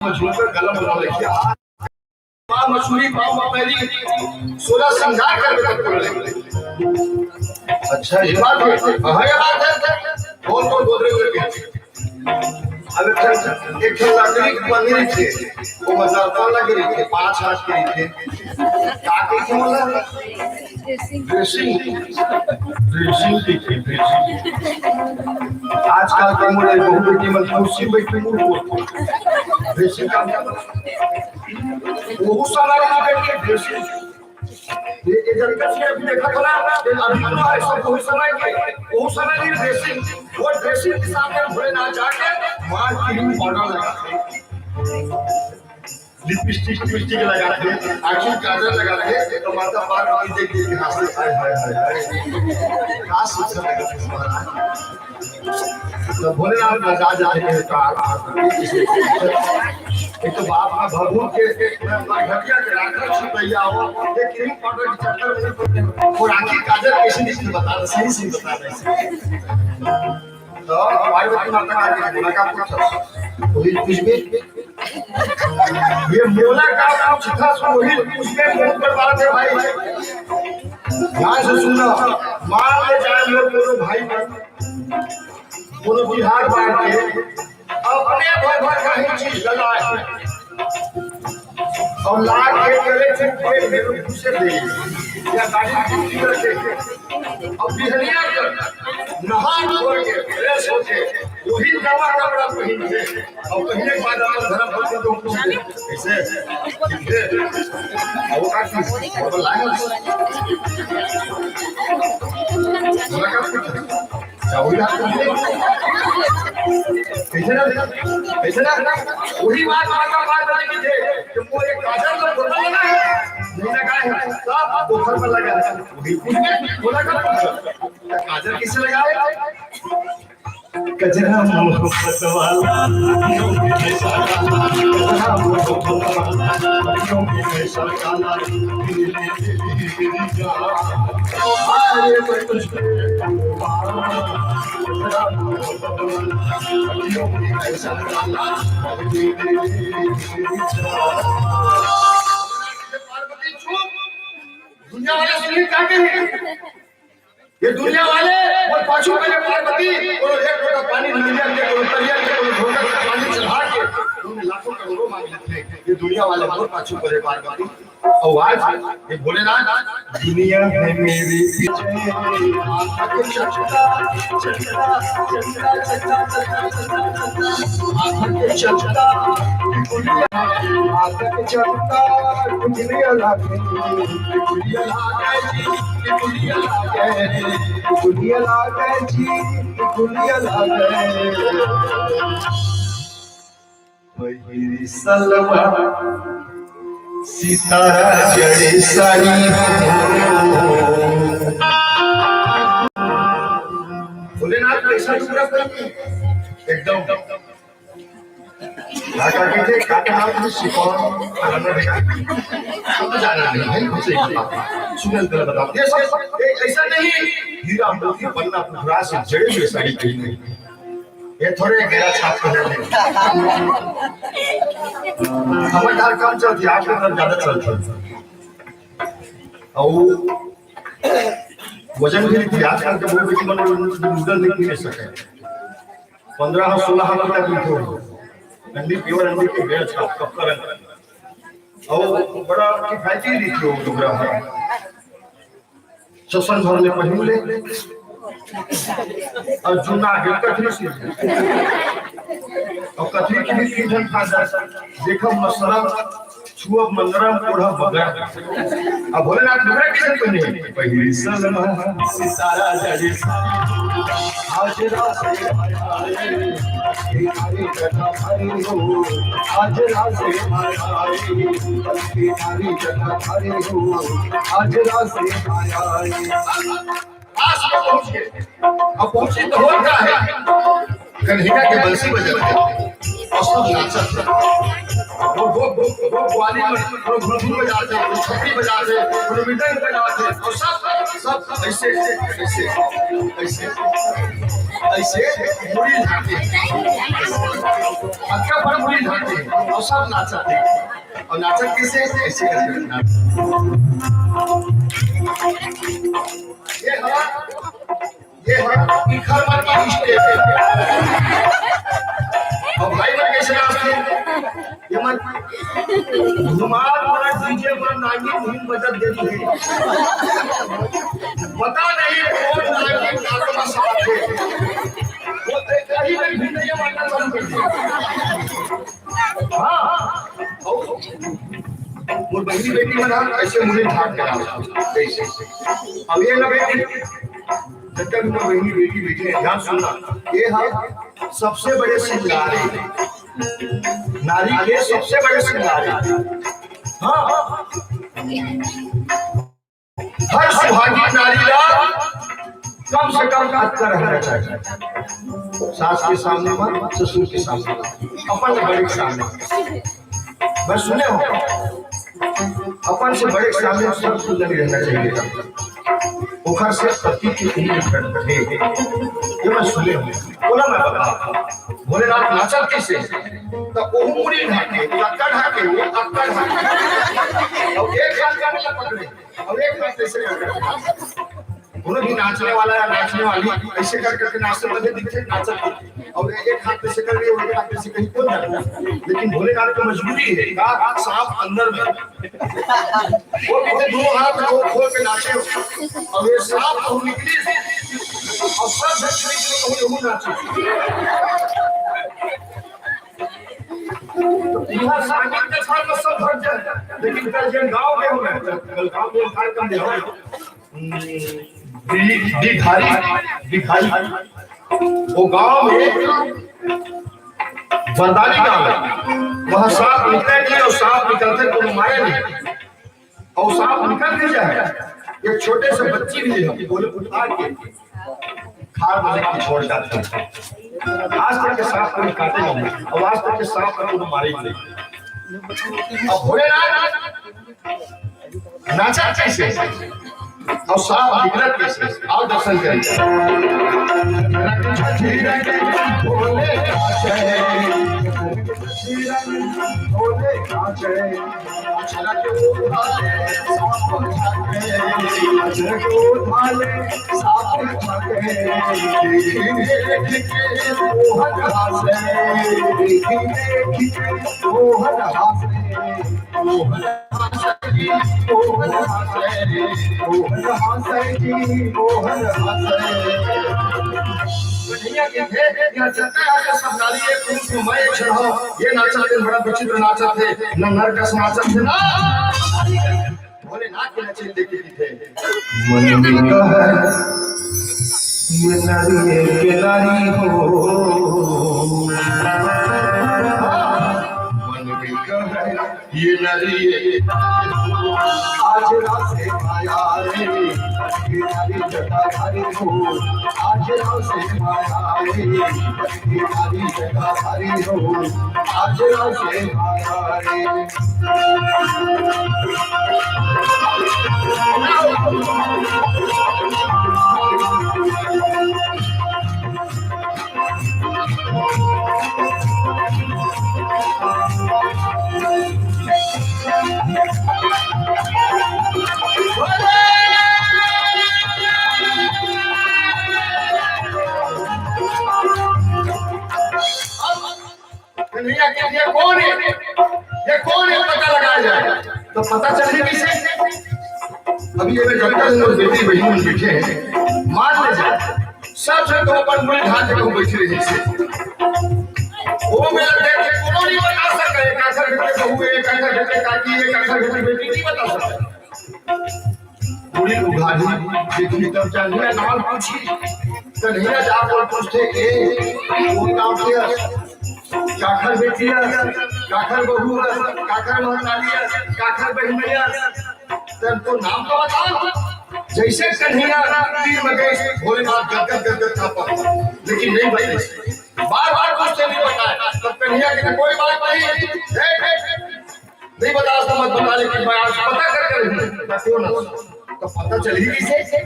मछली गलम बना लेके पाव मछली पाव पहली 16 श्रृंगार कर अच्छा ये बात है ये बात है कौन कौन गोदरे करके अब एक लकड़ी की बनी थी वो मसाला लगी थी 5 हाथ की थी काके क्यों लगा ड्रेसिंग की आजकल के मुझे बहुत बेटी मन खुशी बैठी मुझे ड्रेसिंग का वो सारा करके ड्रेसिंग ये जनता से अभी देखा था ना अभी तो है सब बहुत समय के वो समय की ड्रेसिंग वो ड्रेसिंग के सामने भोले ना जाके मार की ही पाउडर लगाते लिपस्टिक लगाते आंखों काजल लगाते तो माता पार की देख के हंसते हाय हाय हाय का सोच रहा तो भोलेनाथ मजा जाते हैं एक तो बाप का भगवान के घटिया के राखा छुपैया हो ये क्रीम पाउडर के चक्कर में वो राखी काजल कैसे नहीं बता सही बता रहे तो भाई बच्ची माता का मुलाका पूछा वही कुछ भी ये मोला का कुछ था वही उसके मुंह पर बात है भाई ध्यान से सुनना मान ले जाए लोग दोनों भाई दोनों बिहार बांट के अपने भर भर का ही चीज लगाए और लाख के करे थे कोई मेरे दूसरे दे या गाड़ी की करके अब बिहनिया कर नहा धो के फ्रेश हो के वही नवा कपड़ा पहन के और पहले के बाद अपन धर्म भक्ति को पूछते ऐसे वो का की और लाइन ऐसे ना वही बात की थे कि वो एक काजल का बोतल लगा है नहीं लगा है सब बोतल पर लगा है वही बोला का काजल किससे लगाए कजरा मोहब्बत वाला दुनिया वाले सुनील क्या कहेंगे ये दुनिया वाले और पाछू वाले पार्वती और एक लोटा पानी नदिया के और तरिया के और ढोकर का पानी चढ़ा के उन लाखों करोड़ों मांग लेते हैं ये दुनिया वाले और पाछू वाले पार्वती और आज ये भोलेनाथ दुनिया है मेरी विजय आंखों चचता चचता चचता चचता आंखों चचता आंखों चचता दुनिया लागे दुनिया लागे दुनिया लागे जी दुनिया लागे वही सलवा सितारा जड़े सारी भोलेनाथ पैसा पूरा एकदम ढाका के काटनाथ में शिकौन जाना नहीं है कुछ सुनल कर बताओ ऐसा नहीं हीरा मोती बनना पुखरा से जड़े हुए साड़ी पहनी ये थोड़े गहरा छाप कर हमारे काम चलती है आपके घर ज्यादा चलती और वजन भी नहीं आजकल के बहुत बेटी नूडल नहीं सके 15-16 तक भी हो अंडी प्योर अंडी के बेच छाप कब कर और बड़ा किफायती लिखियो दुगरा है ससन भर ले पहले और जुना के कथरी से और कथरी की भी सीजन खा जा देखो मसरा छुअब मंगरम ओढ़ा बगर अब भोलेनाथ दुगरा कैसे पहने पहली सलमा सितारा जड़ी आज रात से आए हरी कथा हरी हो आज रात से आए हरी कथा हरी हो आज रात से आए पास में पहुंच गए अब पहुंचे तो हो क्या है कन्हैया के बंसी बजा और सब नाचत वो ग्वाली में वो घुंघरू बजाते, वो छपरी बजाते, वो मृदंग बजाते, और सब ऐसे ऐसे ऐसे ऐसे मुड़ी झाड़ते, अच्छा पर मुड़ी झाड़ते और सब नाचते, और नाचत कैसे ऐसे करके ये है इखर मत की स्टेप है। और भाई बन कैसे नाचते ये मत धुमार वाला डीजे पर नागिन धुन बजत देती है, पता नहीं कौन नागिन गानों में साथ है, वो कहीं भी भिन्न ये मानना चालू कर दिया। हाँ वो बहनी बेटी बना ऐसे मुझे झाड़ के डाला कैसे। अब ये ना बेटी जब तक तो बहनी बेटी बेटी है, ध्यान सुनना, ये है सबसे बड़े सिंगारे, नारी के सबसे बड़े सिंगारे। हाँ हर सुहागी नारी का कम से कम अच्छा रहना चाहिए, सास के सामने मत, ससुर के सामने, अपन बड़े के सामने बस सुने हो, अपन से बड़े के सामने सब सुंदर रहना चाहिए। उखर से पति की उम्र करते ये मैं सुने हो, बोला मैं बता भोलेनाथ नाचल कैसे तो उंगली ढाके लक्का ढाके वो अक्का ढाके और एक हाथ का मतलब पकड़े और एक हाथ ऐसे करके दोनों भी नाचने वाला या नाचने वाली ऐसे कर करके नाचते लगे दिखते नाचत, और एक हाथ से कर रही है और एक हाथ से कहीं खोल जाता है, लेकिन भोलेनाथ की मजबूरी है का सांप अंदर में वो दो हाथ को खोल के नाचे और ये सांप तो निकली और सब झटके को नाचे। यह सांगीत के साथ सब भर जाए, लेकिन कल जब गांव में होना कल गांव में कार्यक्रम में हो दिखाई वो गांव में वरदानी गांव है, वहां सांप निकले नहीं और सांप निकलते तो मारे नहीं, और सांप निकल नहीं जाए एक छोटे से बच्ची भी है बोले उतार के खार वाले की छोड़ जाते हैं। आज तक के सांप को काटे नहीं और आज तक के सांप को मारे नहीं। अब भोलेनाथ नाचा कैसे और सांप निकलत कैसे, आओ दर्शन करें। ये नाचा बड़ा विचित्र नाचा थे न नरकस नाचा थे ना भोलेनाथ के नचे देखते थे। मन मिलता है ये नारी के नारी हो, मन मिलता है ये नारी आज रात से माया रे ये नारी जटाधारी हो, आज रात से माया रे ये नारी जटाधारी हो, आज रात से माया रे। ये कौन है, ये कौन है पता लगाया जाए तो पता चले किसे। अभी ये जब लोग बेटी बहन बैठे हैं मान ले जाए सबसे तो अपन मुड़ी ढाल के बैठे रहे से वो मेरा देख के कोनो नहीं बता सके एक आखर बेटे बहू एक आखर बेटे काकी एक आखर बेटे बेटी नहीं बता सकता। पूरी उघाड़ी देखी तब चाहिए नाम पूछी तो नहीं जा बोल पूछते ए वो नाम क्या काखर बेटी काखर बहू काखर महतारी काखर बहनिया तब तो नाम तो बताओ। जैसे कन्हैया तीर मगे भोलेनाथ गदगद था लेकिन नहीं भाई बार बार पूछते नहीं बताया तब कन्हैया की कोई बात नहीं नहीं बता तो मत बता, लेकिन मैं आज पता करके बताओ ना, तो पता चली कैसे।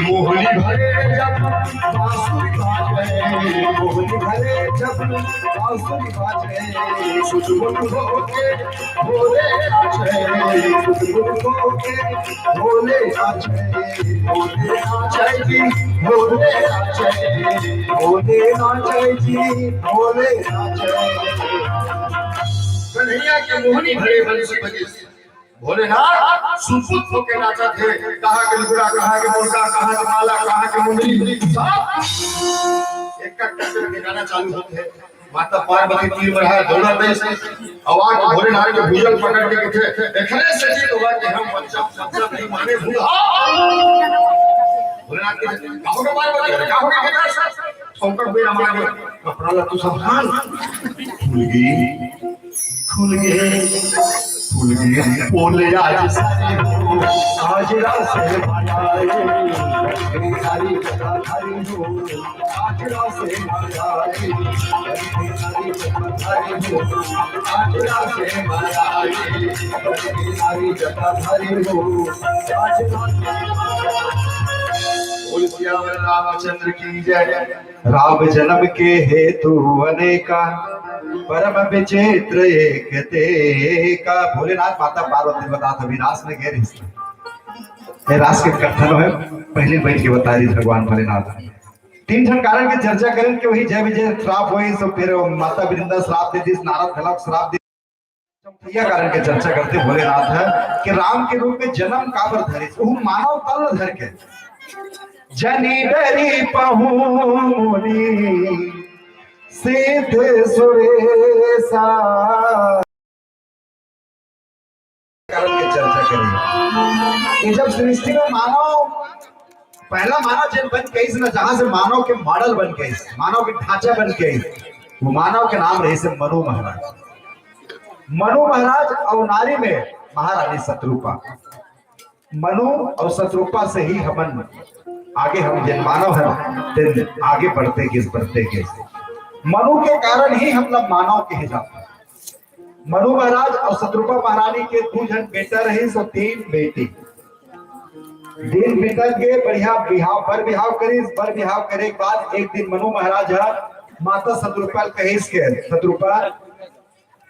मोहनी भरे जब बांसुरी बाजे, मोहनी भरे जब बांसुरी बाजे, सुजुन होके भोले नाचे, सुजुन होके भोले नाचे, भोले नाचे जी भोले नाचे, भोले नाचे जी भोले नाचे। कन्हैया के मोहनी भरे बंसी बजे, भोलेनाथ सुपुत होके नाचा थे। कहाँ के लुगड़ा, कहाँ के मुर्गा, कहाँ के माला, कहाँ के मुंडली, सब एक करके गाना चालू होते हैं। माता पार्वती तीर बढ़ाए दौड़ा देश, आवाज भोलेनाथ के भुजल पकड़ के उठे, देखने से जीत हुआ कि हम बच्चा नहीं माने भूला। भोलेनाथ के कहो के पार्वती, कहो के बेटा सब संकट बेरा मारे कपड़ा ला तू सावधान। खुल गए बोले आज सारे हो, आज रात से मनाए सारी जगह हरी हो, आज रात से मनाए सारी जगह हरी हो, आज रात से मनाए सारी जगह हरी हो, आज बोल श्याम रामचंद्र की जय। राम जन्म के हेतु अनेका, परम विचित्र एक ते का। भोलेनाथ माता पार्वती बता था विनाश में गए रिश्ते रास के कथन है, पहले बैठ के बता रही भगवान भोलेनाथ। तीन जन कारण की चर्चा करें कि वही जय विजय श्राप हुई, तो फिर माता वृंदा श्राप दे दी, नारद फलक श्राप दे। यह कारण की चर्चा करते भोलेनाथ है कि राम के रूप में जन्म काबर धरे, वो मानव तल धर के जनी डरी पहुनी सिद्ध सुरेशा की चर्चा करें कि जब सृष्टि में मानव पहला मानव जन बन गई ना, जहां से मानव के मॉडल बन गए, मानव के ढांचा बन गई, वो मानव के नाम रहे से मनु महाराज। मनु महाराज और नारी में महारानी शत्रुपा। मनु और शत्रुपा से ही हम आगे, हम जन मानव है आगे बढ़ते बढ़ते मनु के कारण ही हम लोग मानव के जाते। मनु महाराज और शत्रुपा महारानी के 2 जन बेटा रहे, सो 3 बेटी। दिन बीतल के बढ़िया बिहाव पर बिहाव करी, पर बिहाव करे के बाद एक दिन मनु महाराज माता शत्रुपा कहिस के, शत्रुपा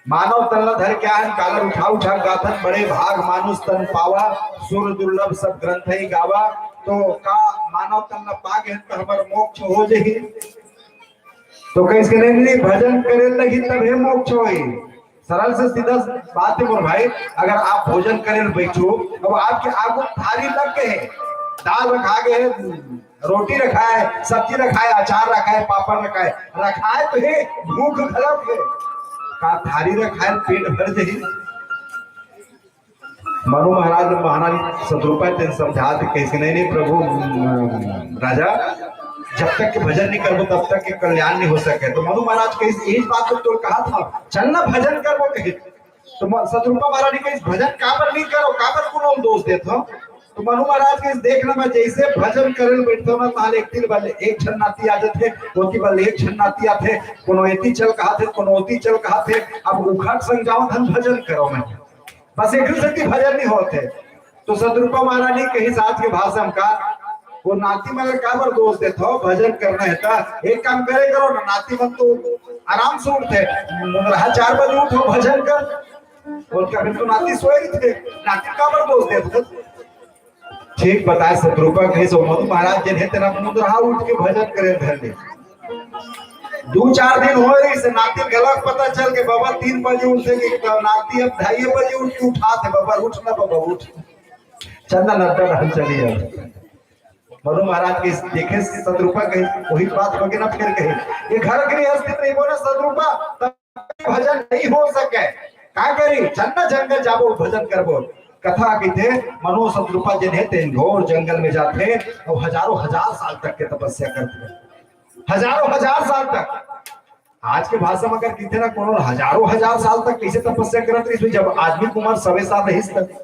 मानव तन धर क्या है, कालर उठा गाथन बड़े भाग मानुष तन पावा, सुर दुर्लभ सब ग्रंथ ही गावा। तो का मानव तन पा गए तो हमार मोक्ष हो जाही, तो कैसे नहीं भजन करे लगी तभी मोक्ष होई। सरल से सीधा बात है मोर भाई, अगर आप भोजन करे बैठो, अब आपके आगू थाली लग गए, दाल रखा गए, रोटी रखा है, सब्जी रखा है, अचार रखा है, पापड़ रखा है तो हे भूख खराब है का थाली रखा है, पेट भर जाही। मनु महाराज महारानी शत्रुपा तेन समझा दे कैसे नहीं प्रभु राजा, जब तक के भजन नहीं करबो तब तक के कल्याण नहीं हो सके। तो मनु महाराज के यही बात तो कहा था, चलना भजन करबो कहे। तो शत्रुपा महारानी के भजन काबर नहीं करो, काबर कोनो दोष देत हो। तो मनु महाराज के देखना में जैसे भजन करे बैठो ना, ताले एक दिन वाले एक छन नाती आ जाते, ओती वाले एक छन नाती आते, कोनो एती चल कहा थे, कोनो ओती चल कहा थे। अब उखट संग जाओ धन भजन करो मैं, बस एक से भजन नहीं होते। तो शत्रुपा महारानी कहीं साथ के भाषण का वो नाती मन काबर दोष देते हो, भजन करना है तो एक काम करे करो ना, नाती मन तो आराम से उठते, 4 बजे उठो भजन कर, और क्या फिर तो नाती सोए थे, नाती काबर दोष देते। ठीक बताए शत्रुपा कहीं सो मनु महाराज जन है तेरा मुद्रा उठ के भजन करे धरने। 2-4 दिन हो रही से नाती गलत पता चल के बाबा 3 बजे उठेगी, तो नाती अब 2:30 बजे उठ के उठा थे, बाबा उठ ना बाबा उठ, चंदा नट्टा हम चलिए। मनु महाराज के देखे शत्रुपा कहे वही बात हो गई ना, फिर कहे ये घर गृहस्थित नहीं बोले शत्रुपा तब भजन नहीं हो सके, क्या करी चन्ना जंगल जाबो भजन करबो। कथा कहते मनु शत्रुपा जिन्हें थे घोर जंगल में जाते और हजारों हजार साल तक के तपस्या करते, हजारों हजार साल तक। आज के भाषा में अगर कहते ना कोनो हजारों हजार साल तक कैसे तपस्या करते, इसमें जब आदमी की उम्र 100 साल नहीं तक,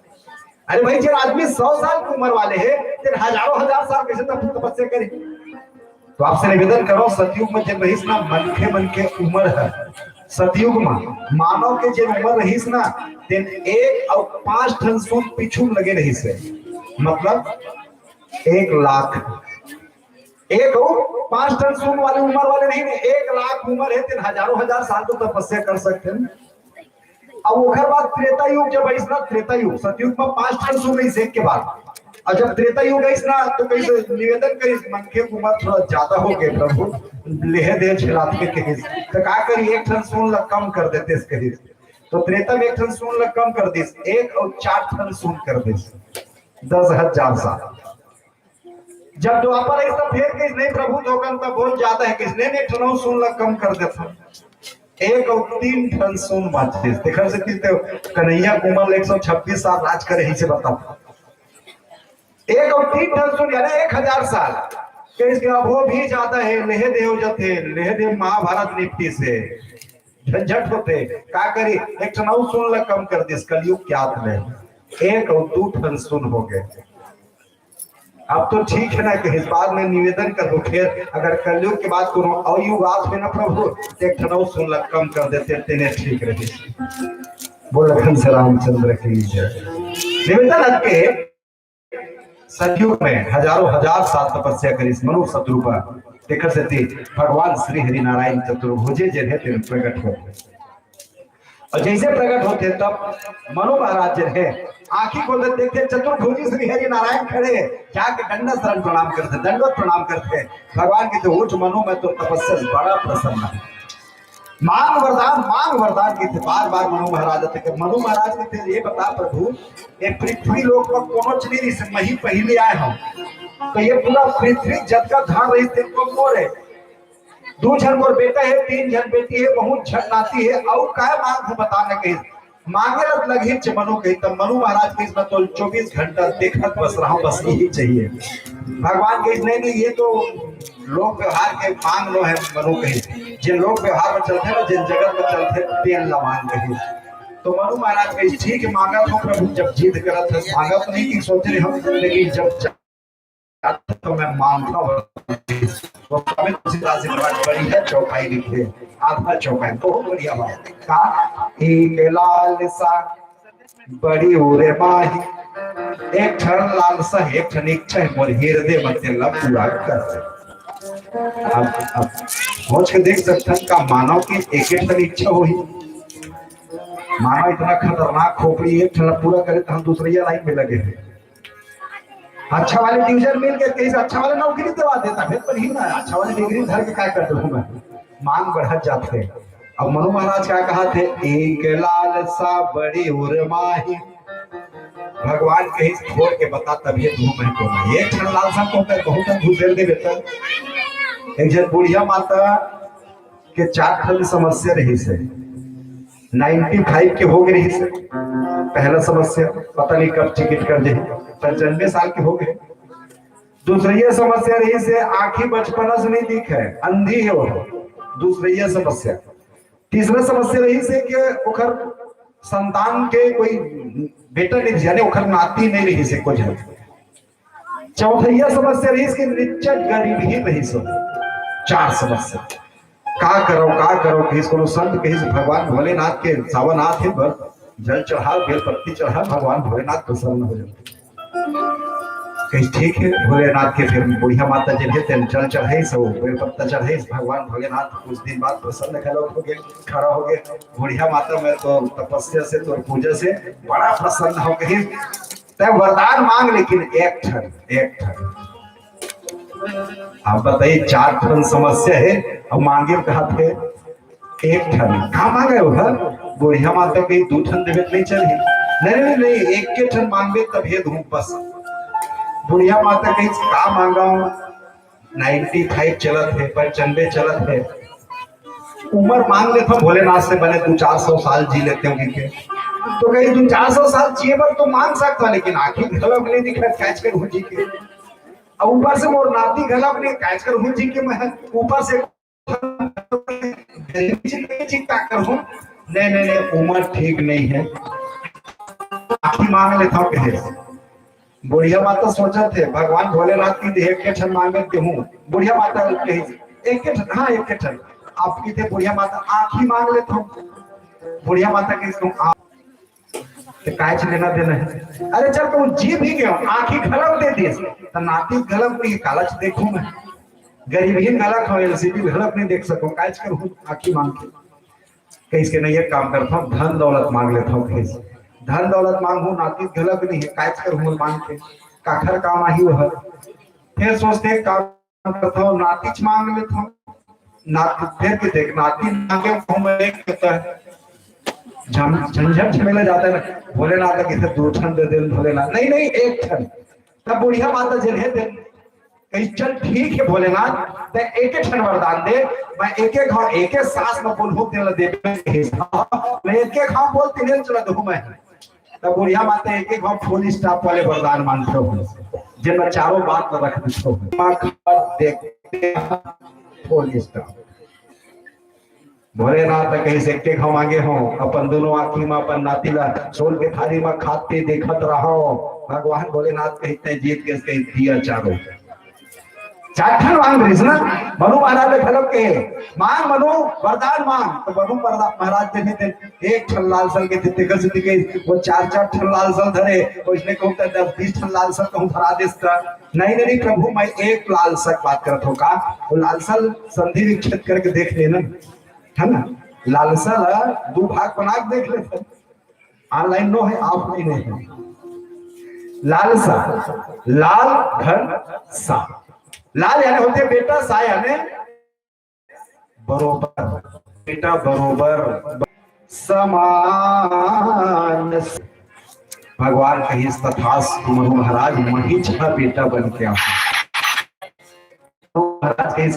अरे भाई जब आदमी 100 साल की उम्र वाले हैं फिर हजारों हजार साल कैसे तपस्या करें। तो आपसे निवेदन करो सतयुग में जब रही ना मन के उम्र है, सतयुग में मानव के जे उम्र रहीस ना तेन 1 और 5 ठन सुन पिछू लगे रहीस है, मतलब 1 लाख 1 और 5 टन सुन वाले उम्र वाले नहीं, 1 लाख उम्र है तेन हजारों हजार साल तो तपस्या कर सकते हैं। अब ओकर बाद त्रेता युग जब आई ना, त्रेता युग सतयुग में 5 टन सुन नहीं से के बाद, और जब त्रेता युग आई ना तो कैसे निवेदन करी मन के उम्र थोड़ा ज्यादा हो गए प्रभु लेह दे छिलाते के तो का करी 1 टन सुन ला कम कर देते इसके, तो त्रेता में 1 टन सुन ला कम कर दिस, 1 और 4 टन सुन कर दिस 10,000 साल। जब द्वापर आई तब फिर किस नहीं प्रभु धोकन तब बहुत ज्यादा है, किसने 1 टन सुन ला कम कर देता, 1 और 3 टन सुन बाचे देखर से तो कन्हैया कुमार 126 साल राज करे ही से बता, 1 और 3 टन सुन यानी 1000 साल के वो भी ज्यादा है। लेह देव जथे लेह देव महाभारत निपटी से झंझट होते का करी 1 टन सुन ला कम कर दिस, कलयुग क्या में 1 और 2 टन सुन हो गए। अब तो ठीक है ना कि इस बात में निवेदन करो, फिर अगर कलयुग के बाद कोनो अयुगात में ना प्रभु 1 टन सुन ला कम कर देते तेने ठीक रही। बोल लखन से रामचंद्र की जय। निवेदन के सतयुग में हजारों हजार साल तपस्या करी मनु शत्रुपा देखर से भगवान श्री हरि नारायण चतुर्भुजे जे प्रकट होते, और जैसे प्रकट होते तब मनु महाराज जो है आंखी खोल देखते चतुर्भुजी श्री हरि नारायण खड़े जाके दंडवत शरण प्रणाम करते, दंडवत प्रणाम करते भगवान के उठ मनु में तो तपस्या बड़ा प्रसन्न है। मांग वरदान की थे बार बार मनु महाराज थे, मनु महाराज के थे ये बता प्रभु ये पृथ्वी लोक पर कोनो चली से मही पहले आए हम, तो ये पूरा पृथ्वी जग का धान रही थे को मोर है, 2 जन मोर बेटा है, 3 जन बेटी है, बहुत झट नाती है, और क्या मांग बताने के मांगे लगे मनु कही तब मनु महाराज के इसमें तो 24 घंटा देखत बस रहा बस यही चाहिए। भगवान के नहीं ये तो लोक व्यवहार के मांग लो है, मनु कही जिन लोक व्यवहार में चलते ना जिन जगत में चलते तेल ला मांग कही, तो मनु महाराज कही ठीक है मांगा तो प्रभु जब जीत करत है मांगा तो नहीं कि सोच रहे हम, लेकिन जब तो मैं मांगता हूँ वो बड़ी है चौपाई लिखे आधा चौपाई तो बढ़िया बात का एक लाल सा बड़ी उरे माही 1 ठन लाल सा 1 ठन इच्छा है मोर हृदय मध्य लब पूरा कर। अब सोच के देख सकते का मानव की 1 ठन इच्छा हो ही, मानव इतना खतरनाक खोपड़ी 1 ठन पूरा करे तो हम दूसरी लाइन में लगे हैं। अच्छा वाले डिवीजन मिल के कैसे अच्छा वाले नौकरी दिवा देता फिर पर ही ना अच्छा वाले डिग्री धर के क्या कर दूं मैं, मांग बढ़त जाते। अब मनु महाराज क्या कहा थे 1 लाल सा बड़ी उर्माही, भगवान कहीं छोड़ के बता तभी धूम है को ना 1 ठन लाल सा को बहुत घुसेल दे बेटा। एक जन बुढ़िया माता के 4 ठन समस्या रही से 95 के हो गई से, पहला समस्या पता नहीं कब टिकट कर दे 95 साल के हो गए। दूसरी समस्या रही से आंखी बचपन से नहीं दिख है अंधी है वो, दूसरी समस्या। तीसरा समस्या रही से कि ओखर संतान के कोई बेटा नहीं यानी ओखर नाती नहीं रही से कोई। चौथैया समस्या रही कि निश्चित गरीब ही रही सो। 4 समस्या का करो किसी को संत कहीं से भगवान भोलेनाथ के सावनाथ है पर जल चढ़ा बेलपत्ती चढ़ा भगवान भोलेनाथ प्रसन्न हो जाते कहीं ठीक है। भोलेनाथ के फिर बुढ़िया माता जी जल चढ़ाई सब बेलपत्ता चढ़ाई भगवान भोलेनाथ कुछ दिन बाद प्रसन्न हो गए खड़ा हो गए। बुढ़िया माता में तो तपस्या से तो पूजा से बड़ा प्रसन्न हो गई तब वरदान मांग, लेकिन 1 ठन आप बताइए 4 ठन समस्या है अब मांगे कहा थे 1 ठन कहा मांगे उधर बुढ़िया माता कहीं 2 ठन देवे नहीं चलिए नहीं 1 ठन मांगे तभी धूम बस। बुढ़िया माता कहीं का मांगा 95 चलत है 95 चलत है उम्र मांग ले था भोलेनाथ से बने 200-400 साल जी लेते होंगे के, तो कहीं 200-400 साल जिए पर तो मांग सकता, लेकिन आखिर गलत नहीं दिखा कैच कर हो जी के। अब ऊपर से मोर नाती गलत नहीं कैच कर हो जी के मैं ऊपर से नहीं उम्र ठीक नहीं है आखिर मांग लेता हूँ कहे। बुढ़िया माता सोचा थे भगवान भोलेनाथ की 1 ठन मांगते हूँ, बुढ़िया माता कही 1 ठन हाँ 1 ठन आपकी थे बुढ़िया माता आँखी मांग लेता हूँ, बुढ़िया माता के काच लेना देना है। अरे चल तू जी भी गयो आँखी घलक दे दिए तो नाती घलक नहीं कालच देखूं मैं गरीब ही घलक हो एलसीडी घलक नहीं देख सकूं काच करूं आँखी मांग के कहीं के नहीं एक काम करता हूँ धन दौलत मांग लेता हूँ कहीं धन दौलत मांगू नाती घलक नहीं है काच करूं मांग के काखर काम आई वह फिर सोचते काम करता हूँ नाती मांग लेता हूँ नाती फिर के देख नाती मांगे कहता है झंझट झमेला जाता है ना भोलेनाथ का किसे 2 ठन दे दे भोलेनाथ नहीं नहीं 1 ठन तब बुढ़िया माता जिन्हें दे कहीं चल ठीक है भोलेनाथ तो 1 ठन वरदान दे मैं एक घाव एक सांस में बोल हो दे दे मैं एक घाव बोल तीन चला दू मैं तब बुढ़िया माता एक घाव फुल स्टॉप वाले वरदान मानते हो जिनमें चारों बात रख दो देखते फुल स्टॉप भोलेनाथ कहीं से के घाव मांगे हो अपन दोनों आंखी में अपन नातीला सोल के थाली में खाते देखत रहो भगवान भोलेनाथ कहते जीत के कहीं दिया चारों 4 ठन मांग रही ना मनु महाराज ने खलब के मांग मनु वरदान मांग तो मनु महाराज ने थे 1 ठन लाल सल के थे गजती के वो 4 ठन लाल सल धरे तो इसने कहता 10-20 ठन लाल सल कहूं धरा देस्ता नहीं नहीं प्रभु मैं 1 लाल सल बात करत हूं का वो लाल सल संधि विच्छेद करके देख लेना है ना लालसा 2 भाग बना के देख लेते ऑनलाइन नो है ऑफलाइन है लालसा लाल घन सा लाल यानी होते बेटा सा यानी बरोबर बेटा बरोबर समान भगवान कहीं तथास्तु मनु महाराज महीच का बेटा बन के महाराज कहीं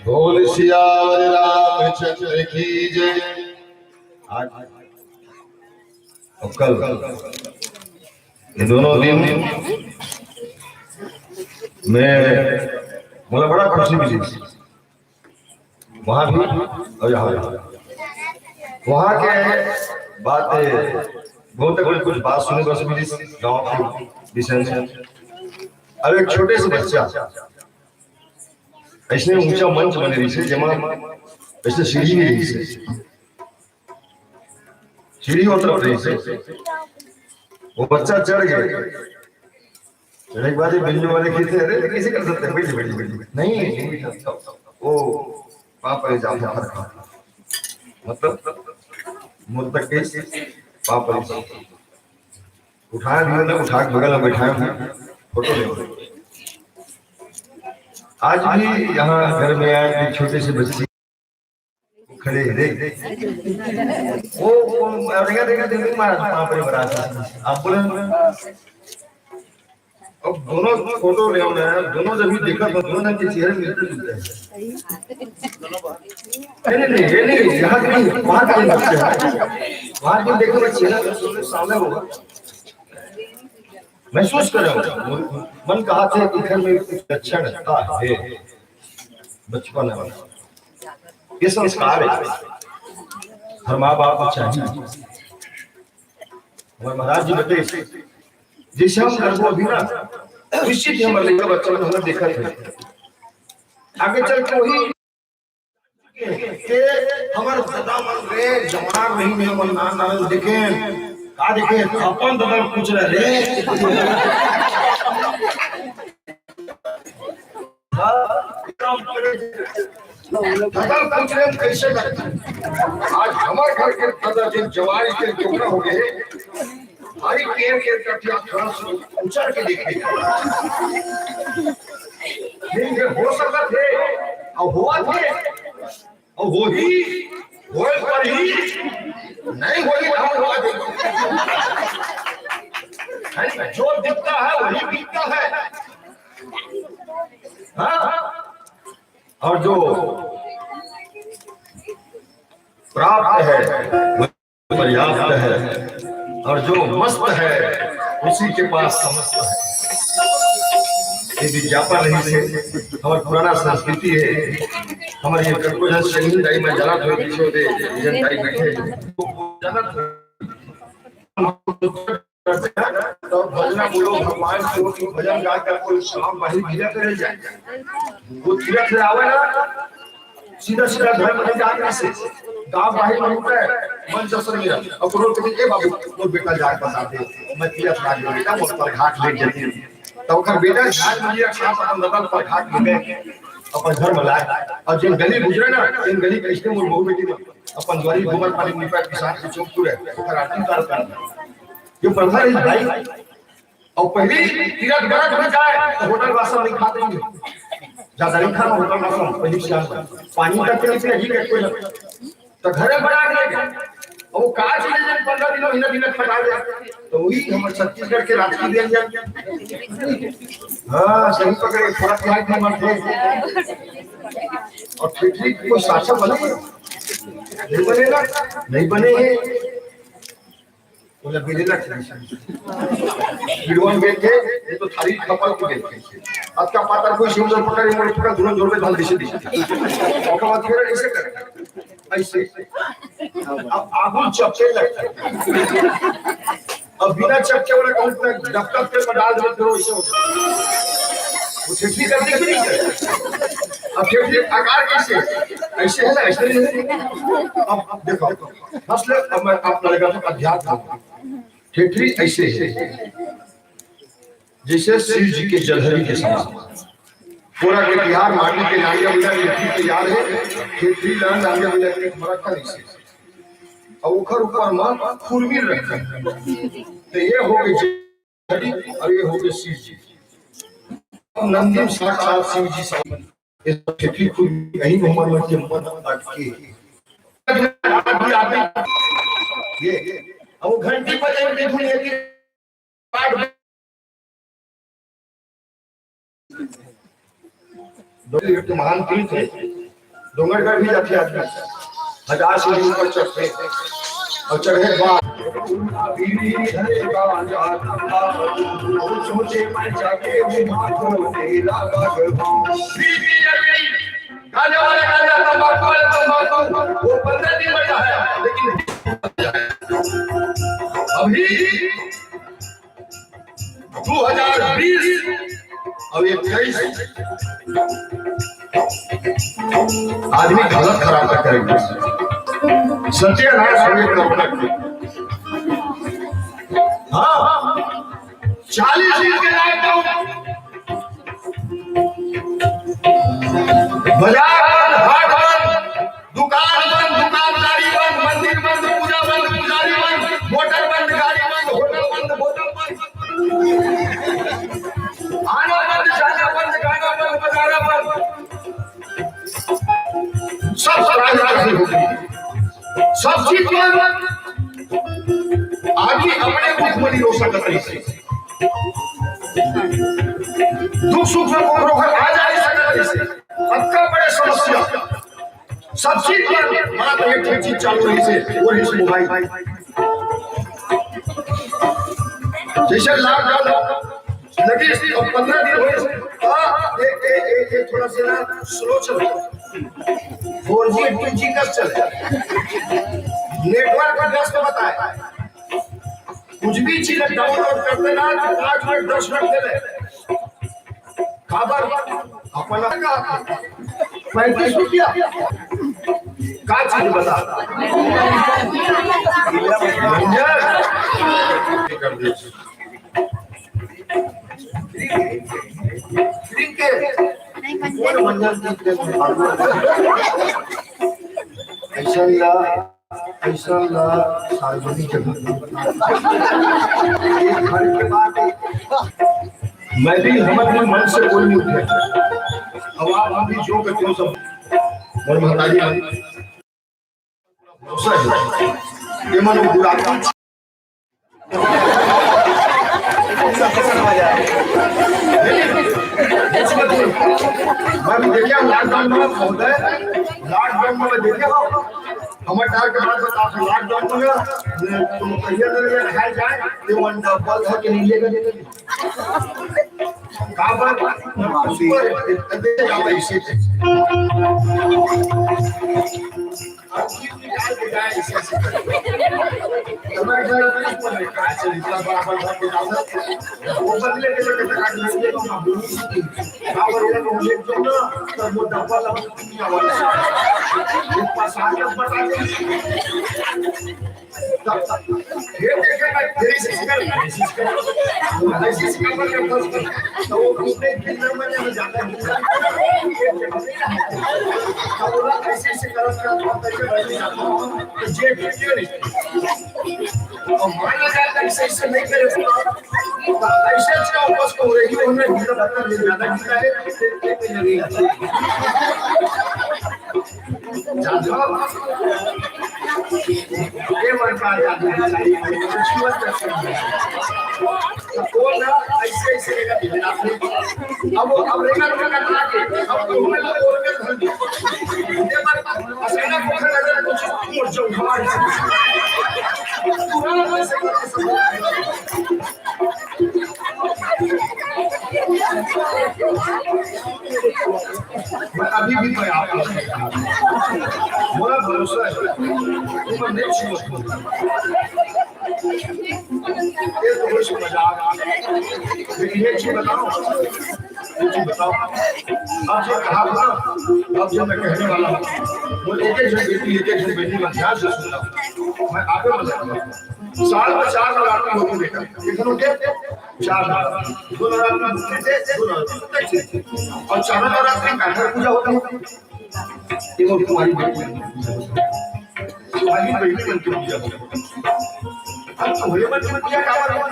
बोल सियावर रामचंद्र की जय। आज कल ये दोनों दिन मैं मुझे बड़ा खुशी मिली वहां भी और यहाँ भी वहां के बातें बहुत कुछ बात सुनने को मिली गाँव के विषय में। अब एक छोटे से बच्चा ऐसे ऊंचा मंच बने रही से जमा ऐसे सीढ़ी नहीं रही से सीढ़ी और तरफ रही से वो बच्चा चढ़ गया चढ़ने के बाद बिल्ली वाले कहते अरे कैसे कर सकते हैं बैठिए बैठिए बैठिए नहीं वो पापा ले जाओ मतलब मुझ तक के पापा उठाया भी ना उठा के बगल में बैठाया फोटो ले आज भी यहाँ घर में आए छोटे से बच्चे खड़े देख वो देखा देखा देख महाराज आप बोले अब दोनों फोटो ले दोनों जब भी देखा तो दोनों के चेहरे मिलते जुलते हैं नहीं ये नहीं यहाँ के वहाँ के बच्चे वहाँ के देखो मैं चेहरा सामने होगा महसूस कर रहा हूँ मन कहा था कि घर में कुछ लक्षण है बचपन है ये संस्कार है हर माँ बाप को चाहिए हमारे महाराज जी बते जैसे हम घर को अभी ना निश्चित ही हमारे लेकर बच्चा में हमने देखा था आगे चल के वही के हमारे दादा मन रे जमाना नहीं में मन ना देखें का देखे अपन दादा पूछ रहे रे दादा पूछ रहे कैसे करते आज हमारे घर के दादा जिन जवारी के टुकड़ा हो गए भाई केर केर करके आप थोड़ा सा ऊंचा के देखे ये हो सकता थे और हुआ थे और वो ही होए पर ही नहीं वही हम हुआ जो दिखता है वही दिखता है हाँ और जो प्राप्त है वो पर्याप्त है और जो मस्त है उसी के पास समस्त है। ये विज्ञापन नहीं से हमारा पुराना संस्कृति है हमारे ये कटोजन शरीर दाई में जला तो पीछे दे जनताई बैठे जगत तो तो भजना बोलो भगवान को कि भजन गा कर कोई शाम बाहर गिरा करे जाए वो तीरथ से आवे ना सीधा सीधा घर में जाने से गांव बाहर में होता है मन जसर मेरा और कोई कहते ए बाबू वो बेटा जाके बता दे मैं तीरथ ला गया बेटा उस पर घाट ले जाती तो ओकर बेटा घाट में एक साथ अपन लगन पर घाट ले अपन घर में लाए और जिन गली गुजरे ना जिन गली कृष्ण मोर बहु बेटी अपन द्वारी गोबर पानी निपा किसान के चौक पूरे ओकर आरती करता जो प्रथा है भाई और पहले तीरथ गरज में जाए तो होटल वासन नहीं खाते हैं ज्यादा नहीं खाना होटल वासन पहले से पानी तक के लिए ही कोई तो घरे बना के और वो काज ले जब 15 दिन महीना दिन खटा दे तो वही हम छत्तीसगढ़ के राजकीय व्यंजन हां सही पकड़े थोड़ा प्याज में मत और ठीक कोई शासक बने नहीं बनेगा नहीं बने बोला बिजला विद्वान बेच के ये तो थाली खपल को देखे अब क्या पता कोई सुंदर पकड़े मोड़ पकड़ दूर दूर में ढाल दिशे और का बात फिर ऐसे कर ऐसे अब आगुल चपचे लगता अब बिना चपचे वाला कौन तक दफ्तर पे डाल देते हो ऐसे वो ठेठी करते भी नहीं करे अब ठेठी आकार कैसे ऐसे है ना ऐसे नहीं अब देखो मसले अब मैं आप लगा तो अध्यात्म ठेठी ऐसे है जैसे शिव जी के जलहरी के समान पूरा के बिहार माटी के नारियल मिला मिट्टी तैयार है ठेठी लाल नारियल मिला के मरखा ऐसे और ऊपर ऊपर मां खुरमीर रखा तो ये हो गए जलहरी और ये हो गए शिव जी नंदी साक्षात शिव जी सामने इस ठेठी खुद यही मोहम्मद के मत अटके ये अब वो घंटी बजे देखो ये कि दो महान तीर्थ है डोंगरगढ़ भी जाते आदमी 1000 सीढ़ी ऊपर चढ़ते और चढ़े बाद सोचे मैं जाके गाने वाले गाना तंबाकू वाले तंबाकू वो 15 दिन बजा है लेकिन अभी 2020 और 21 आदमी हालत खराब कर करेंगे सत्यानाश होने का हाँ 40 दिन के लॉकडाउन बाजार बंद हाट बंद दुकान बंद दुकानदारी बंद मंदिर बंद पूजा बंद पुजारी बंद मोटर बंद गाड़ी बंद होटल बंद बोतल बंद आना बंद जाना बंद गाना बंद बजाना बंद सब राजनीति हो गई सब चीज बंद आदमी अपने भूखमरी रो सकता नहीं दुख सुख में कौन रोक आ जा नहीं सकता इसे पक्का बड़े समस्या सब चीज पर मां तो एक चीज चालू रही से वो इस मोबाइल जैसे लॉकडाउन लगी 15 दिन हुए एक थोड़ा सा ना स्लो चल 4G 2G कब चले नेटवर्क पर 10 को बताए कुछ भी चीज डाउनलोड करते ना 8 मिनट 10 मिनट दे दे खबर अपना का 35 रुपया का चीज बता कर दे ऐसा सार्वजनिक घर के बाद मैं भी हम अपने मन से कोई नहीं उठे अब आप अभी जो करते हो सब और महताजी ये मन बुरा मैं देखिए लॉकडाउन में होता है लॉकडाउन में देखे हो हमारे टार के बाद बता लॉकडाउन में तुम कहिए ना खाए जाए ये वन डबल है कि नहीं लेगा कहां पर दे जाओ इसे तुम्हारे घर में कुछ नहीं कहा चल इतना बड़ा बड़ा बता वो बदले के लिए काट लेंगे तो हम और ये तो मुझे जो ना तो वो डब्बा लगा नहीं आवाज एक पास आके बता दे ये देखे मैं तेरी से कर तो वो उसने कितना महीने में जाता है ऐसे ऐसे करो तो जे वीडियो नहीं और मान जाता है ऐसे नहीं करे ऐसे अच्छा वापस को रही है उन्हें भी पता नहीं ज्यादा कितना है नहीं ज्यादा ये मन का याद है कौन ना ऐसे ऐसे रहेगा अब रेखा का कटना के अब तुम्हें लोग बोल के धर दिया ये बात असेना को नजर कुछ और जो हमारी पूरा ऐसे मैं अभी भी मैं आप मोरा भरोसा है तुम नहीं छूट ये तो कुछ मजाक लेकिन एक चीज बताओ अब जो कहा था अब जो मैं कहने वाला हूँ वो एक एक जन बेटी में ध्यान से सुनना मैं आगे बताऊंगा साल में 4 नवरात्रि होती बेटा कितनों के 4 नवरात्रि 2 नवरात्रि और 4 नवरात्रि का घर पूजा होता है ये वो तुम्हारी बेटी तुम्हारी बेटी मन की पूजा होती है अब तुम्हारे मन की पूजा क्या बात है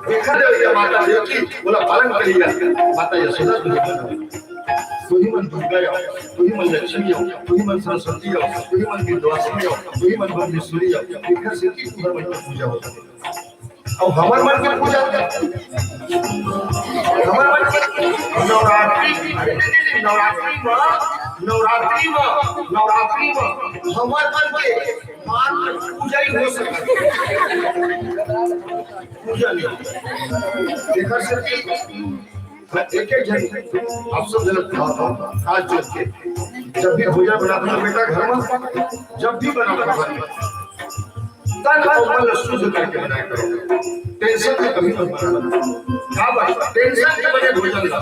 देखा देवी माता देवकी बोला पालन करिएगा माता यशोदा तू ही मन दुर्गा हो तू ही मन लक्ष्मी हो तू ही मन सरस्वती हो तू ही मन विद्यावासिनी हो तू ही मन भुवनेश्वरी हो देखा से कि तुम्हारे मन की पूजा होता है और हमारे मन की पूजा हमारे मन की नवरात्रि में हमारे मन के मान पूजा ही हो सकता है पूजा नहीं देखा से कि मैं एक जन आप सब जन आज जब के जब भी भोजन बनाता हूँ बेटा घर में जब भी बनाता हूँ तन और मन शुद्ध करके बनाया करो टेंशन में कभी मत बनाना क्या बात टेंशन के बजाय भोजन ला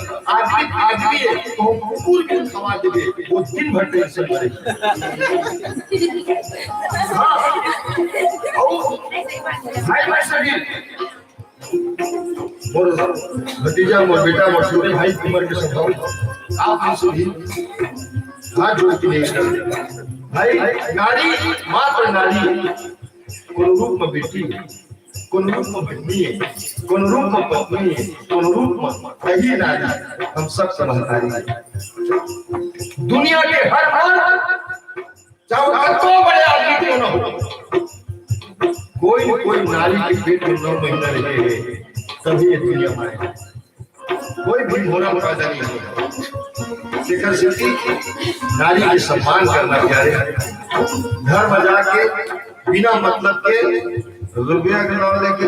आदमी है तो पूरी दिन खवा देंगे वो दिन भर टेंशन करेगी हाँ भाई भाई सभी मोर भतीजा मोर बेटा मोर छोटे भाई उम्र के सब आप हमसे भी हाथ जोड़ के नहीं करते भाई नारी मात्र नारी कोन रूप में बेटी है कोन रूप में भगनी है कोन रूप में पत्नी है कोन रूप में पहली नारी हम सब समझदारी है दुनिया के हर चाहे कितना बड़े आदमी क्यों ना हो कोई नारी के पेट में 9 महीना रहे हैं तभी ये दुनिया में कोई भी होना पैदा नहीं होगा शिखर सिद्धि नारी के सम्मान करना प्यारे घर में जाके बिना मतलब के रुपया के नाम लेके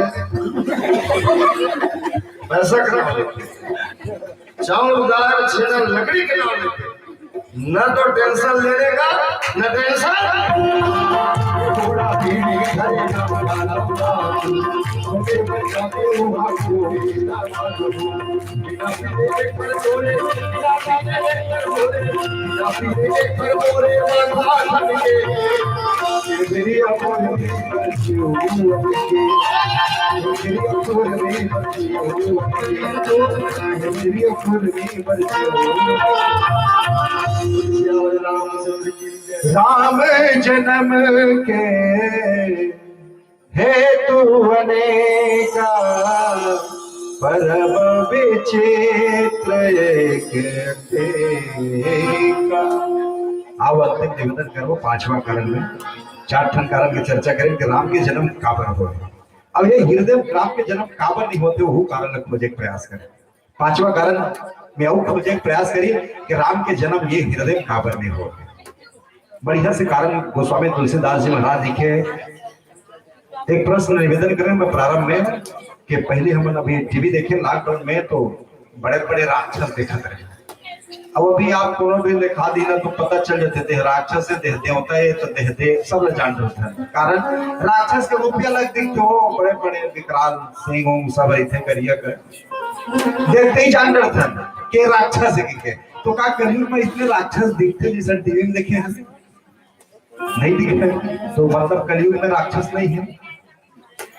पैसा का नाम लेके चावल दाल छेना लकड़ी के नाम लेके न तो टेंशन लेने का न टेंशन थोड़ा भी राम जन्म के हेतु अनेका परम विचित्र एक आवत निवेदन करो 5वां कारण में 4 ठन कारण की चर्चा करें कि राम के जन्म काबर हो अब ये हृदय राम के जन्म काबर नहीं होते वो कारण खोजे प्रयास करें 5वां कारण में और खोजे प्रयास करिए कि राम के जन्म ये हृदय काबर नहीं होते बढ़िया से कारण गोस्वामी तुलसीदास जी महाराज लिखे एक प्रश्न निवेदन करें मैं प्रारंभ में कि पहले हम अभी टीवी देखे लॉकडाउन में तो बड़े बड़े राक्षस देखा करें अब अभी आप कोनो भी लिखा दी ना तो पता चल जाते देह राक्षस से देह देवता है तो देह दे सब जान जाते हैं। कारण राक्षस के रूप अलग दिखते हो, बड़े बड़े विकराल सिंह सब ऐसे करिए कर देखते ही जान जाते हैं कि राक्षस है के। तो का कलयुग में इतने राक्षस दिखते जैसे टीवी में देखे हैं नहीं दिखते, तो मतलब कलयुग में राक्षस नहीं है।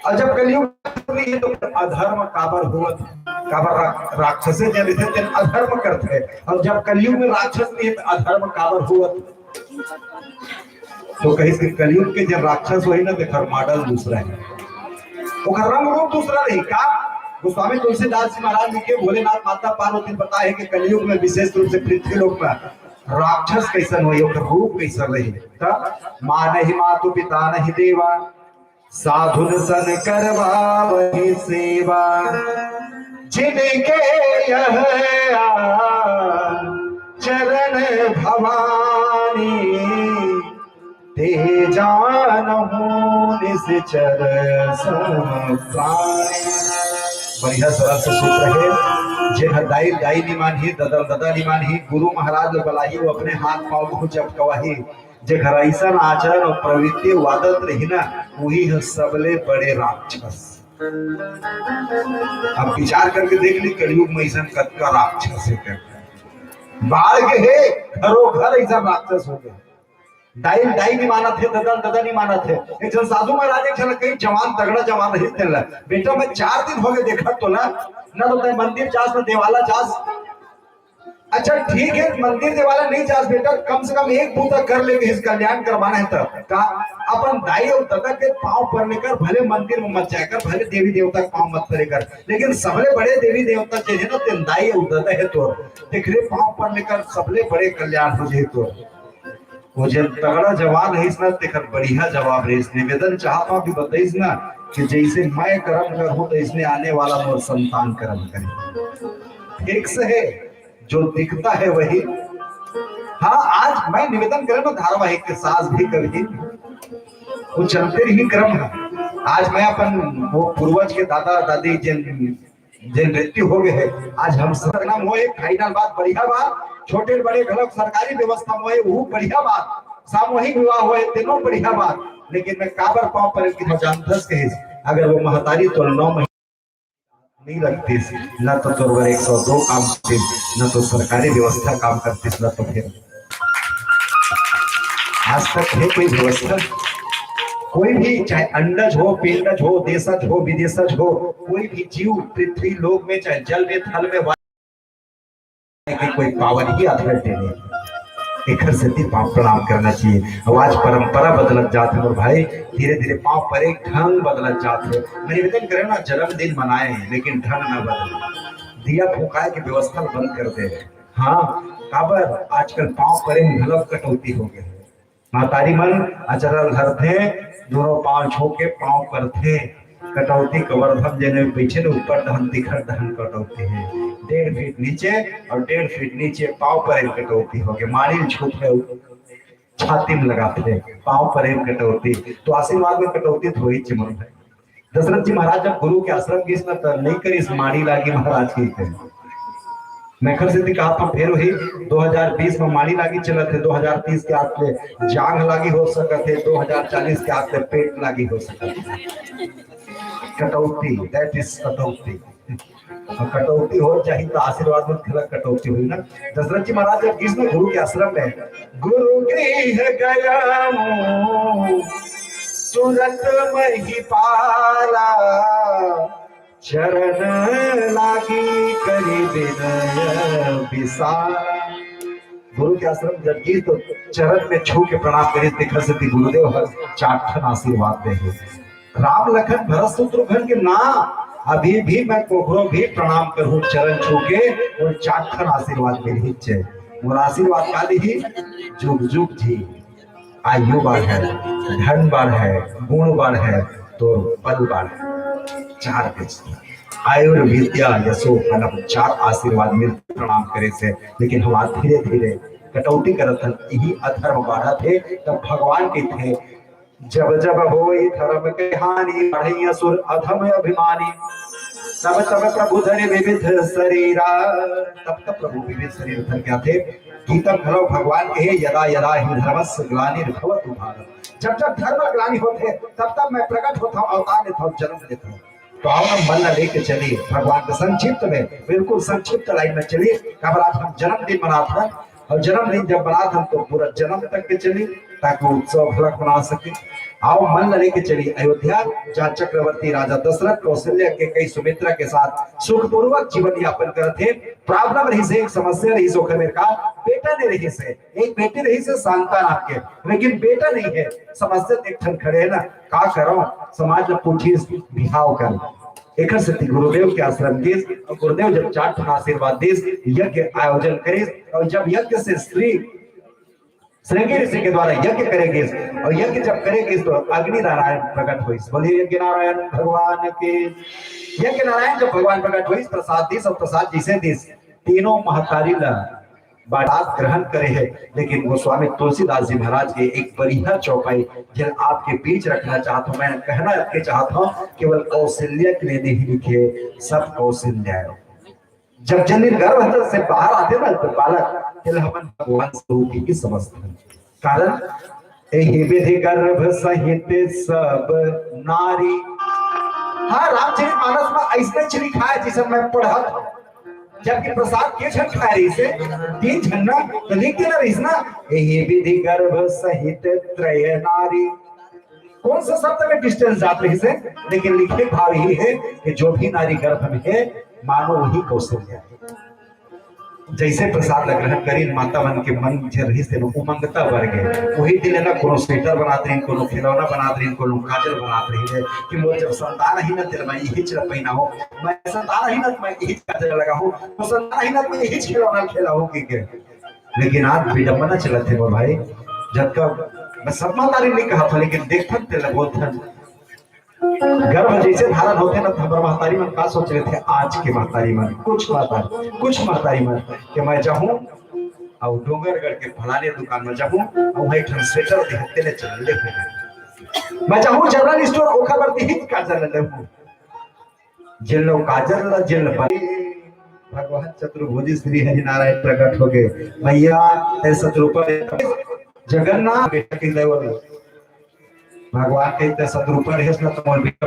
और जब कलयुग नहीं है तो अधर्म काबर होवत, काबर राक्षस जब थे अधर्म करते, और जब कलयुग में राक्षस नहीं है तो अधर्म काबर होवत। तो कहीं से कलयुग के जब राक्षस हुई ना तो मॉडल दूसरा है, वो रंग रूप दूसरा नहीं का। गोस्वामी तुलसीदास जी महाराज लिखे भोलेनाथ माता पार्वती बताए कि कलयुग में विशेष रूप से पृथ्वी लोक में राक्षस कैसन हुई, रूप कैसन रही। माँ नहीं मातु पिता नहीं देवा, साधुन सन करवा वही सेवा, जिनके यह चरण भवानी, ते जानहु निश्चर बढ़िया सरल से सूत्र है। जे दाई दाई निमान ही ददल ददा निमान ही, गुरु महाराज बलाही वो अपने हाथ पाँव को चपकवाही, जे घर ऐसा आचरण और प्रवृत्ति वादत रही ना वही है सबले बड़े राक्षस। अब विचार करके देख ली कलयुग में ऐसा कत्का राक्षस है, बाढ़ के है घरों घर ऐसा राक्षस हो गए। दाई दाई नहीं माना थे, ददन ददा नहीं माना थे। एक जन साधु महाराज एक जन कहीं जवान तगड़ा जवान रही थे, बेटा मैं 4 दिन हो गए देखा तो ना तो मंदिर जास न देवाला जास। अच्छा ठीक है मंदिर देवाला नहीं जास बेटा, कम से कम एक बूता कर ले इस कल्याण करवाना है तब का अपन दाई और दादा के पांव पर लेकर भले मंदिर में मत जाकर, भले देवी देवता के पांव मत लेकर, लेकिन सबले बड़े देवी देवता जो है ना तेन दाई और दादा है तो देख रहे पांव पर लेकर सबले बड़े कल्याण हो जाए। तो वो जब तगड़ा जवाब रहीस ना तेकर बढ़िया जवाब रहीस। निवेदन चाहता हूँ कि बताइस ना कि जैसे मैं कर्म करूँ तो इसमें आने वाला मोर संतान कर्म करे। ठीक से है जो दिखता है वही। हाँ आज मैं निवेदन करें ना धारावाहिक के साथ भी कभी वो चलते ही क्रम है। आज मैं अपन वो पूर्वज के दादा दादी जिन मृत्यु हो गए है, आज हम सब नाम हो एक फाइनल बात बढ़िया बात, छोटे बड़े गलत सरकारी व्यवस्था में वो बढ़िया बात, सामूहिक विवाह हुए तीनों बढ़िया बात, लेकिन मैं काबर पाँव पर कि जानथस के अगर वो महतारी तो 9 महीने नहीं रखती न तो 102 काम करती, न तो सरकारी व्यवस्था काम करती, न तो फिर आज तक है कोई व्यवस्था। कोई भी चाहे अंडज हो पिंडज हो देशज हो विदेशज हो, कोई भी जीव पृथ्वी लोक में चाहे जल में थल में कि कोई पावन ही अथॉरिटी नहीं। एक से पाँव प्रणाम करना चाहिए। अब आज परंपरा बदलत जाते और भाई धीरे धीरे पाँव पर एक ढंग बदलत जाते। मैं निवेदन करें ना जन्मदिन मनाए लेकिन ढंग ना बदले, दिया फुकाए की व्यवस्था बंद कर दे। हाँ काबर आजकल पाँव पर गलत कटौती हो गए। महतारी मन अचरल घर थे, दोनों पाँव छोके पाँव पर थे, कटौती कवर्धम जने पीछे ऊपर दहन तिखर दहन कटौती है। 1.5 फीट नीचे और 1.5 फीट नीचे पाँव पर एक कटौती हो गए। मारी छूट है छाती में लगाते पाँव पर एक कटौती, तो आशीर्वाद में कटौती तो ही चिमर है। दशरथ जी महाराज जब गुरु के आश्रम की इसमें नहीं करी इस माड़ी लागी महाराज की मैखर से कहा तो फिर वही 2020 में माड़ी लागी चलत थे, 2030 के आते जांग लागी हो सकते, 2040 के आते पेट लागी हो सकते। कटौती दैट इज कटौती। कटौती हो चाहिए तो आशीर्वाद में खलक कटौती हुई ना। दशरथ जी महाराज जब किसने गुरु के आश्रम में गुरु गृह गया तुरंत मही पाला, चरण लागी करी विनय विशाल। गुरु के आश्रम जब गई तो चरण में छू के प्रणाम करे दिखा से गुरुदेव हर 4 आशीर्वाद दे। राम लखन भरत शत्रुघ्न के ना अभी भी मैं कोहरो भी प्रणाम करूं चरण छू के और 4 आशीर्वाद मेरी इच्छा और आशीर्वाद का दी जुग जुग जी आयु बाढ़ है, धन बाढ़ है, गुण बाढ़ है, तो बल बाढ़ है। 4 आयुर्विद्या यशो फलम 4 आशीर्वाद मिल प्रणाम करे से। लेकिन हम धीरे धीरे कटौती करत यही अधर्म बाढ़ा थे। तब भगवान के थे जब जब होई धर्म के हानि बढ़ई असुर अधम अभिमानी। तब तब प्रभु धरे विविध शरीरा, तब प्रभु विविध शरीर धर क्या थे। गीतम खलो भगवान के यदा यदा ही धर्मस्य ग्लानिर्भवतु भारत, जब जब धर्म ग्लानि होते तब तब मैं प्रकट होता हूँ, अवतार लेता हूँ, जन्म लेता हूँ। तो आओ ना मन लेके चलिए भगवान के संक्षिप्त में, बिल्कुल संक्षिप्त लाइन में चलिए। आज हम जन्मदिन मनाते हैं, और जन्मदिन जब मनाते हम तो पूरा जन्म तक के चलिए ताकि उत्सव भलक मना सके। आओ मन लेके चलिए अयोध्या, जहाँ चक्रवर्ती राजा दशरथ कौशल्या के कई सुमित्रा के साथ सुखपूर्वक जीवन यापन करते। प्रॉब्लम रही से, एक समस्या रही सो मेरे का बेटा नहीं रही से, एक बेटी रही से संतान आपके, लेकिन बेटा नहीं है। समस्या एक ठन खड़े है ना, का करो समाज में पूछी बिहाव कर एक से गुरुदेव के आश्रम के, गुरुदेव जब 4 ठन आशीर्वाद देश यज्ञ आयोजन करे, और जब यज्ञ से श्रृंगी ऋषि के द्वारा यज्ञ करेंगे, और यज्ञ जब करेंगे तो अग्नि नारायण प्रकट हुई। बोलिए यज्ञ नारायण भगवान के। यज्ञ नारायण जब भगवान प्रकट हुई, प्रसाद देश और प्रसाद जिसे देश तीनों महतारी बात ग्रहण करे है। लेकिन वो स्वामी तुलसीदास जी महाराज के एक बढ़िया चौपाई जिन आपके बीच रखना चाहता हूँ, मैं कहना आपके चाहता हूँ, केवल कौशल्या के लिए नहीं लिखे, सब कौशल्या। जब जननी गर्भ से बाहर आते ना तो बालक हम भगवान स्वरूप ही समझते हैं। कारण यही विधि गर्भ सहित सब नारी। हाँ, रामचरितमानस में ऐसे लिखा है जिसे मैं पढ़ा था, जबकि प्रसाद के छन खा रही से 3 झन्ना तो लिखते ना रही ना, यही विधि गर्भ सहित त्रय नारी। कौन सा शब्द में डिस्टेंस जात रही से, लेकिन लिखे भाव ही है कि जो भी नारी गर्भ में है मानो वही कौशल्या है। जैसे प्रसाद ग्रहण करी माता मन के मन जे रही से उमंगता बढ़ गए, वही दिल ना कोनो स्वेटर बनात रही, कोनो खिलौना बनात रही, कोनो काजल बनात रही है कि मोर जब संतान ही ना तेरे मैं यही चल पहिना हो, मैं संतान ही ना मैं यही काजल लगा हूं, तो संतान ही ना मैं यही खिलौना खेला हूं के। लेकिन आज विडंबना चलत है मोर भाई, जब का मैं सब मातारी नहीं कहा था, लेकिन देखत ते बोलथन गर्भ जैसे धारण होते ना, तो हमारा महतारी मन का सोच रहे थे, आज के महतारी मन कुछ महतारी मन कि मैं जाऊं और डोंगरगढ़ के फलाने दुकान में जाऊं और वही ठन स्वेटर देखते ले चल ले, मैं जाऊं जनरल स्टोर ओखा बरती ही काजल ले हूं, जिन लोग काजल ला जिन भगवान चतुर्भुजी श्री हरि नारायण प्रकट हो गए। भैया ऐसा रूप जगन्नाथ बेटा के देवल भगवान के सदरूप है, तो